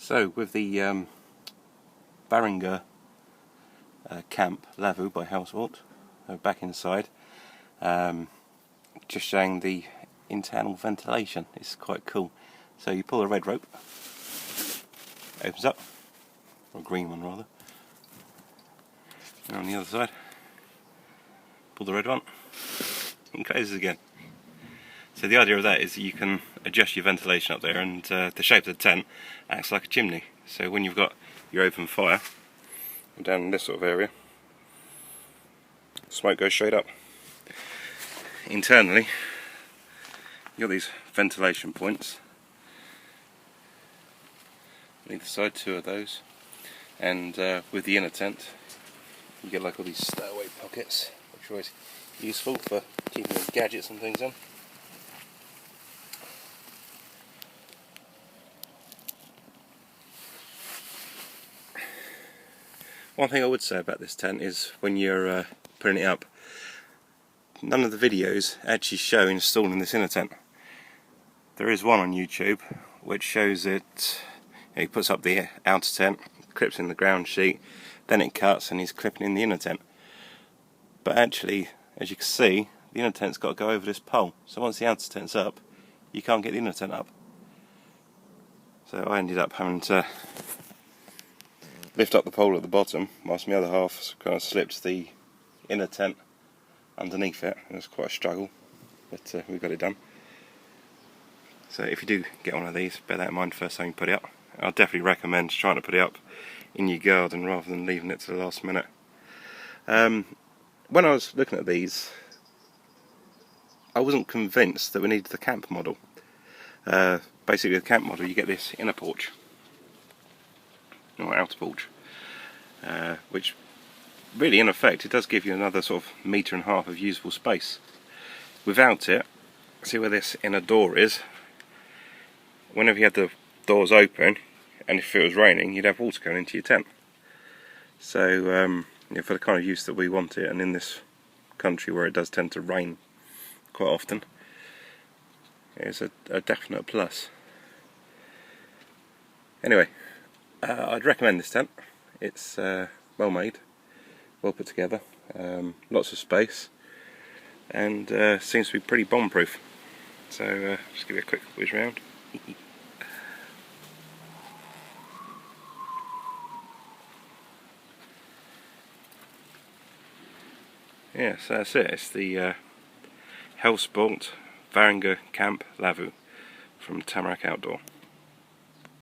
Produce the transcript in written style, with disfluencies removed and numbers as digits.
So with the Varanger camp Lavvu by Helsport, back inside, just showing the internal ventilation. It's quite cool. So you pull a red rope, opens up, or a green one rather, and on the other side, pull the red one, and closes again. So the idea of that is that you can adjust your ventilation up there, and the shape of the tent acts like a chimney. So when you've got your open fire down in this sort of area, smoke goes straight up. Internally, you've got these ventilation points on either side, 2 of those, and with the inner tent you get like all these stowaway pockets, which are always useful for keeping your gadgets and things in. One thing I would say about this tent is when you're putting it up, none of the videos actually show installing this inner tent. There is one on YouTube which shows it. He puts up the outer tent, clips in the ground sheet, then it cuts and he's clipping in the inner tent. But actually, as you can see, the inner tent's got to go over this pole. So once the outer tent's up, you can't get the inner tent up. So I ended up having to lift up the pole at the bottom, whilst my other half kind of slipped the inner tent underneath it. It was quite a struggle, but we got it done. So if you do get one of these, bear that in mind first time you put it up. I'd definitely recommend trying to put it up in your garden rather than leaving it to the last minute. When I was looking at these, I wasn't convinced that we needed the camp model. Basically the camp model, you get this inner porch, or outer porch, which really in effect it does give you another sort of 1.5 meters of usable space. Without it, see where this inner door is, whenever you had the doors open and if it was raining you'd have water going into your tent. So for the kind of use that we want it, and in this country where it does tend to rain quite often, it's a definite plus. Anyway, I'd recommend this tent. It's well made, well put together, lots of space, and seems to be pretty bomb proof. So just give it a quick whiz round. Yeah, so that's it. It's the Helsport Varanger Camp Lavvu from Tamarack Outdoor.